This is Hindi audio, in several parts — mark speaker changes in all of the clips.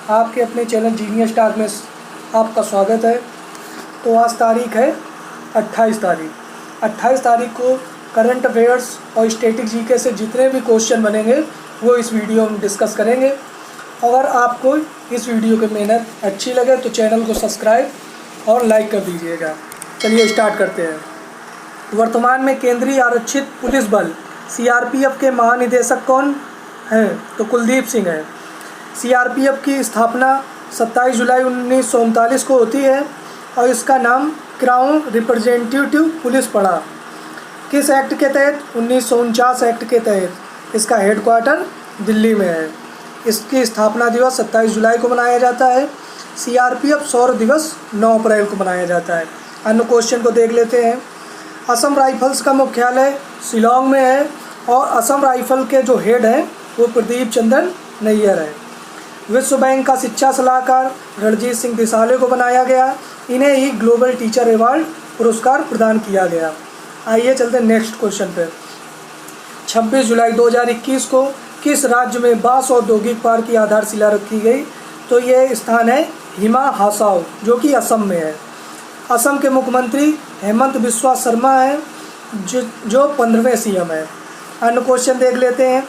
Speaker 1: आपके अपने चैनल जीनियस टॉक में आपका स्वागत है। तो आज तारीख है 28 तारीख को करंट अफेयर्स और स्टैटिक जीके से जितने भी क्वेश्चन बनेंगे वो इस वीडियो में डिस्कस करेंगे। अगर आपको इस वीडियो की मेहनत अच्छी लगे तो चैनल को सब्सक्राइब और लाइक कर दीजिएगा। चलिए स्टार्ट करते हैं। वर्तमान में केंद्रीय आरक्षित पुलिस बल सीआरपीएफ के महानिदेशक कौन हैं? तो कुलदीप सिंह है। सीआरपीएफ की स्थापना 27 जुलाई 1939 को होती है और इसका नाम क्राउन रिप्रेजेंटेटिव पुलिस पड़ा। किस एक्ट के तहत? 1949 एक्ट के तहत। इसका हेडक्वार्टर दिल्ली में है। इसकी स्थापना दिवस 27 जुलाई को मनाया जाता है। सीआरपीएफ शौर्य दिवस 9 अप्रैल को मनाया जाता है। अन्य क्वेश्चन को देख लेते हैं। असम राइफल्स का मुख्यालय शिलोंग में है और असम राइफल के जो हेड हैं वो प्रदीप चंद्रन नैयर है। विश्व बैंक का शिक्षा सलाहकार रणजीत सिंह दिसाले को बनाया गया। इन्हें ही ग्लोबल टीचर अवार्ड पुरस्कार प्रदान किया गया। आइए चलते हैं नेक्स्ट क्वेश्चन पे। 26 जुलाई 2021 को किस राज्य में बांस औद्योगिक पार्क की आधारशिला रखी गई? तो ये स्थान है हिमा हासाओ जो कि असम में है। असम के मुख्यमंत्री हेमंत बिस्वा शर्मा है जो 15वें सीएम है। अन्य क्वेश्चन देख लेते हैं।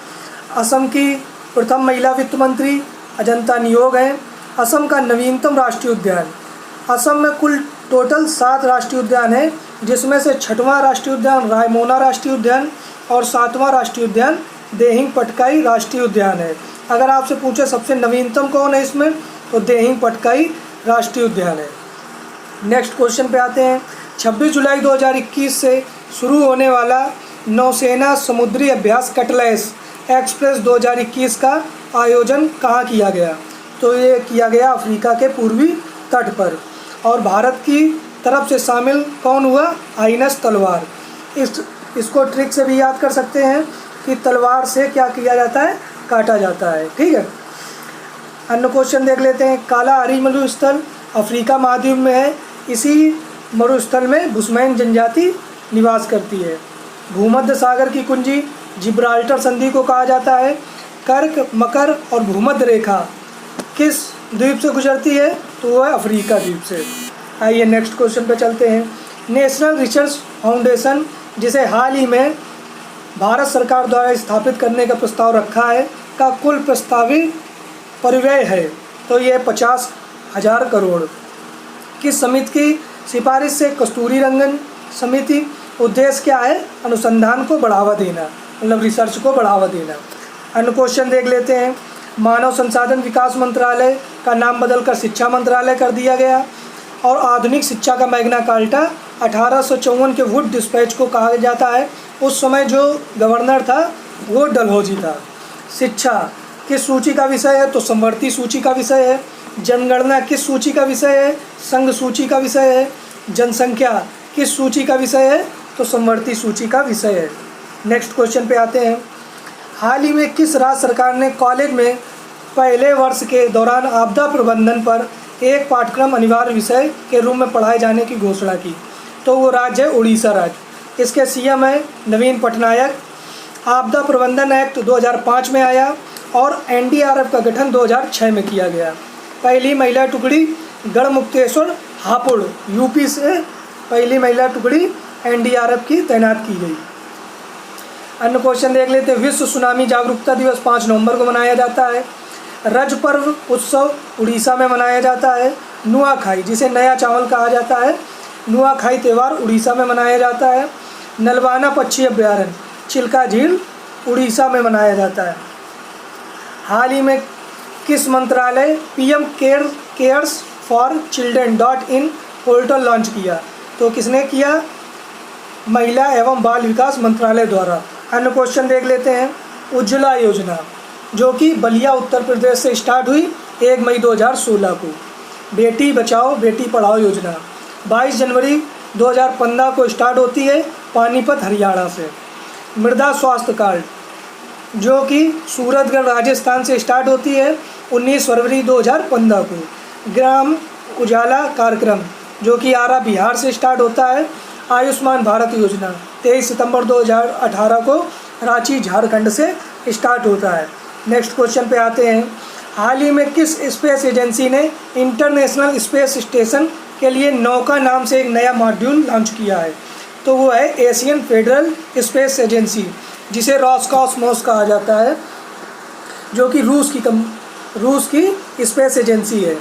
Speaker 1: असम की प्रथम महिला वित्त मंत्री अजंता नियोग हैं। असम का नवीनतम राष्ट्रीय उद्यान। असम में कुल टोटल 7 राष्ट्रीय उद्यान हैं, जिसमें से 6वां राष्ट्रीय उद्यान रायमोना राष्ट्रीय उद्यान और 7वां राष्ट्रीय उद्यान देहिंग पटकाई राष्ट्रीय उद्यान है। अगर आपसे पूछे सबसे नवीनतम कौन है इसमें, तो देहिंग पटकाई राष्ट्रीय उद्यान है। नेक्स्ट क्वेश्चन पे आते हैं। 26 जुलाई 2021 से शुरू होने वाला नौसेना समुद्री अभ्यास कटलैस एक्सप्रेस 2021 का आयोजन कहाँ किया गया? तो ये किया गया अफ्रीका के पूर्वी तट पर। और भारत की तरफ से शामिल कौन हुआ? आईएनएस तलवार। इसको ट्रिक से भी याद कर सकते हैं कि तलवार से क्या किया जाता है? काटा जाता है। ठीक है। अन्य क्वेश्चन देख लेते हैं। काला हरी मरुस्थल अफ्रीका महाद्वीप में है। इसी मरुस्थल में बुशमैन जनजाति निवास करती है। भूमध्य सागर की कुंजी जिब्राल्टर संधि को कहा जाता है। कर्क, मकर और भूमध्य रेखा किस द्वीप से गुजरती है? तो वह अफ्रीका द्वीप से। आइए नेक्स्ट क्वेश्चन पे चलते हैं। नेशनल रिसर्च फाउंडेशन, जिसे हाल ही में भारत सरकार द्वारा स्थापित करने का प्रस्ताव रखा है, का कुल प्रस्तावित परिव्यय है? तो ये 50,000 करोड़। किस समिति की सिफारिश से? कस्तूरी रंगन समिति। उद्देश्य क्या है? अनुसंधान को बढ़ावा देना, मतलब रिसर्च को बढ़ावा देना। अन्य क्वेश्चन देख लेते हैं। मानव संसाधन विकास मंत्रालय का नाम बदलकर शिक्षा मंत्रालय कर दिया गया। और आधुनिक शिक्षा का मैग्ना कार्टा 1854 के वुड डिस्पैच को कहा जाता है। उस समय जो गवर्नर था वो डलहौजी था। शिक्षा किस सूची का विषय है? तो समवर्ती सूची का विषय है। जनगणना किस सूची का विषय है? संघ सूची का विषय है। जनसंख्या किस सूची का विषय है? तो समवर्ती सूची का विषय है। नेक्स्ट क्वेश्चन पे आते हैं। हाल ही में किस राज्य सरकार ने कॉलेज में पहले वर्ष के दौरान आपदा प्रबंधन पर एक पाठ्यक्रम अनिवार्य विषय के रूप में पढ़ाए जाने की घोषणा की? तो वो राज्य है उड़ीसा राज्य। इसके सीएम है नवीन पटनायक। आपदा प्रबंधन एक्ट 2005 में आया और एनडीआरएफ का गठन 2006 में किया गया। पहली महिला टुकड़ी गढ़मुक्तेश्वर हापुड़ यूपी से पहली महिला टुकड़ी एनडीआरएफ की तैनात की गई। अन्य क्वेश्चन देख लेते हैं। विश्व सुनामी जागरूकता दिवस 5 नवंबर को मनाया जाता है। रज पर्व उत्सव उड़ीसा में मनाया जाता है। नुआखाई, जिसे नया चावल कहा जाता है, नुआखाई त्यौहार उड़ीसा में मनाया जाता है। नलवाना पक्षी अभ्यारण्य चिल्का झील उड़ीसा में मनाया जाता है। हाल ही में किस मंत्रालय PM CARES for children portal launch किया? तो किसने किया? महिला एवं बाल विकास मंत्रालय द्वारा। अन्य क्वेश्चन देख लेते हैं। उज्ज्वला योजना, जो कि बलिया उत्तर प्रदेश से स्टार्ट हुई 1 मई 2016 को। बेटी बचाओ बेटी पढ़ाओ योजना 22 जनवरी 2015 को स्टार्ट होती है पानीपत हरियाणा से। मृदा स्वास्थ्य कार्ड, जो कि सूरतगढ़ राजस्थान से स्टार्ट होती है 19 फरवरी 2015 को। ग्राम उजाला कार्यक्रम, जो कि आरा बिहार से स्टार्ट होता है। आयुष्मान भारत योजना 23 सितंबर 2018 को रांची झारखंड से स्टार्ट होता है। नेक्स्ट क्वेश्चन पे आते हैं। हाल ही में किस स्पेस एजेंसी ने इंटरनेशनल स्पेस स्टेशन के लिए नौका नाम से एक नया मॉड्यूल लॉन्च किया है? तो वो है एशियन फेडरल स्पेस एजेंसी, जिसे रॉसकॉस्मोस कहा जाता है, जो कि रूस की स्पेस एजेंसी है।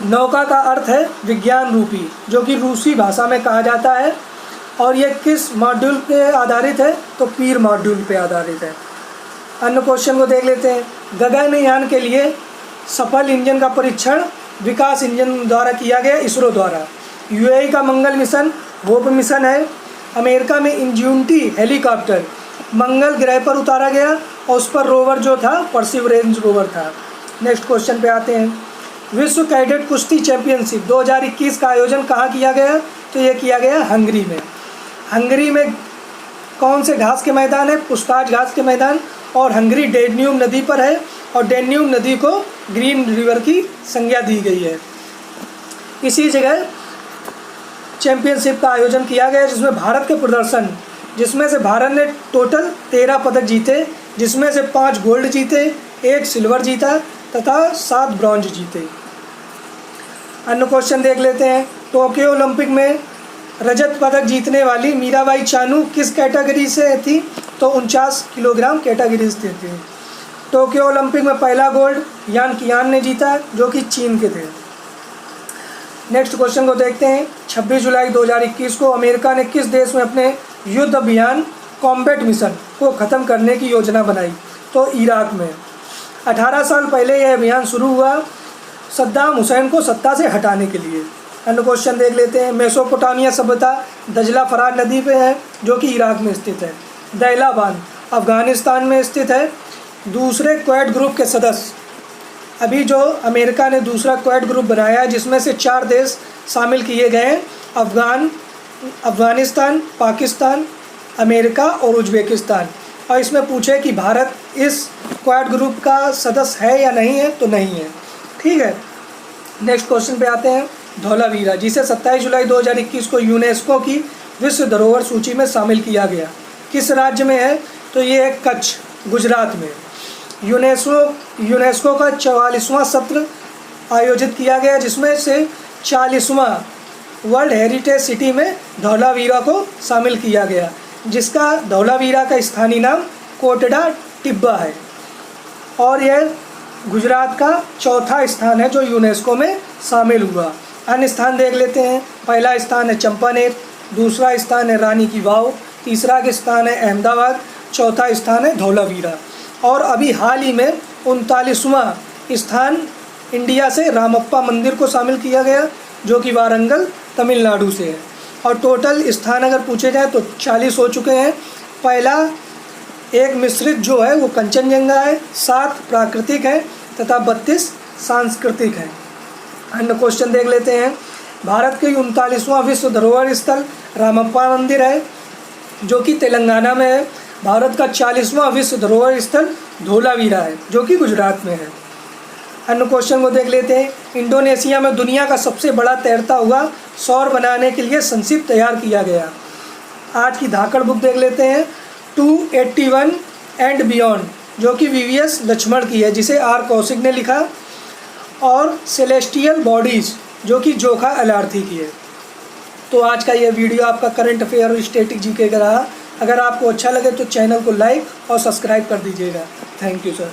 Speaker 1: नौका का अर्थ है विज्ञान रूपी, जो कि रूसी भाषा में कहा जाता है। और ये किस मॉड्यूल पे आधारित है? तो पीर मॉड्यूल पे आधारित है। अन्य क्वेश्चन को देख लेते हैं। गगनयान के लिए सफल इंजन का परीक्षण विकास इंजन द्वारा किया गया, इसरो द्वारा। यूएई का मंगल मिशन होप मिशन है। अमेरिका में इंजेन्यूटी हेलीकॉप्टर मंगल ग्रह पर उतारा गया और उस पर रोवर जो था परसिवरेंस रोवर था। नेक्स्ट क्वेश्चन पे आते हैं। विश्व कैडेट कुश्ती चैंपियनशिप 2021 का आयोजन कहाँ किया गया? तो ये किया गया हंगरी में। हंगरी में कौन से घास के मैदान है? पुस्ताज घास के मैदान। और हंगरी डैन्यूब नदी पर है और डैन्यूब नदी को ग्रीन रिवर की संज्ञा दी गई है। इसी जगह चैंपियनशिप का आयोजन किया गया, जिसमें भारत के प्रदर्शन, जिसमें से भारत ने टोटल 13 पदक जीते, जिसमें से 5 गोल्ड जीते, 1 सिल्वर जीता तथा 7 ब्रॉन्ज जीते। अन्य क्वेश्चन देख लेते हैं। टोक्यो ओलंपिक में रजत पदक जीतने वाली मीराबाई चानू किस कैटेगरी से थी? तो 49 किलोग्राम कैटेगरी से थी। टोक्यो ओलंपिक में पहला गोल्ड यान कियान ने जीता, जो कि चीन के थे। नेक्स्ट क्वेश्चन को देखते हैं। 26 जुलाई 2021 को अमेरिका ने किस देश में अपने युद्ध अभियान कॉम्बैट मिशन को ख़त्म करने की योजना बनाई? तो इराक में। 18 साल पहले यह अभियान शुरू हुआ सद्दाम हुसैन को सत्ता से हटाने के लिए। अन्य क्वेश्चन देख लेते हैं। मेसोपोटामिया सभ्यता दजला फरात नदी पे है, जो कि इराक में स्थित है। दैलाबान अफ़गानिस्तान में स्थित है। दूसरे क्वेड ग्रुप के सदस्य, अभी जो अमेरिका ने दूसरा क्वेड ग्रुप बनाया है, जिसमें से 4 देश शामिल किए गए हैं, अफ़गानिस्तान, पाकिस्तान, अमेरिका और उज़्बेकिस्तान। और इसमें पूछे कि भारत इस क्वाड ग्रुप का सदस्य है या नहीं है? तो नहीं है। ठीक है। नेक्स्ट क्वेश्चन पे आते हैं। धौलावीरा, जिसे 27 जुलाई 2021 को यूनेस्को की विश्व धरोहर सूची में शामिल किया गया, किस राज्य में है? तो ये है कच्छ, गुजरात में। यूनेस्को का 44वां सत्र आयोजित किया गया, जिसमें से 40वां वर्ल्ड हेरिटेज सिटी में धौलावीरा को शामिल किया गया, जिसका धौलावीरा का स्थानीय नाम कोटड़ा टिब्बा है। और यह गुजरात का चौथा स्थान है जो यूनेस्को में शामिल हुआ। अन्य स्थान देख लेते हैं। पहला स्थान है चंपानेर, दूसरा स्थान है रानी की वाव, तीसरा स्थान है अहमदाबाद, चौथा स्थान है धौलावीरा। और अभी हाल ही में 39वां स्थान इंडिया से रामप्पा मंदिर को शामिल किया गया, जो कि वारंगल तमिलनाडु से है। और टोटल स्थान अगर पूछे जाए तो 40 हो चुके हैं। पहला एक मिश्रित जो है वो कंचनजंगा है, 7 प्राकृतिक है तथा 32 सांस्कृतिक है। अन्य क्वेश्चन देख लेते हैं। भारत के 39वां विश्व धरोहर स्थल रामप्पा मंदिर है, जो कि तेलंगाना में है। भारत का 40वां विश्व धरोहर स्थल धौलावीरा है, जो कि गुजरात में है। अन्य क्वेश्चन को देख लेते हैं। इंडोनेशिया में दुनिया का सबसे बड़ा तैरता हुआ सौर बनाने के लिए संक्षिप्त तैयार किया गया। आज की धाकड़ बुक देख लेते हैं। 281 एंड बियॉन्ड, जो कि वीवीएस लक्ष्मण की है, जिसे आर कौशिक ने लिखा। और सेलेस्टियल बॉडीज़, जो कि जोखा अलार्थी की है। तो आज का यह वीडियो आपका करंट अफेयर और स्टैटिक जीके का रहा। अगर आपको अच्छा लगे तो चैनल को लाइक और सब्सक्राइब कर दीजिएगा। Thank you sir.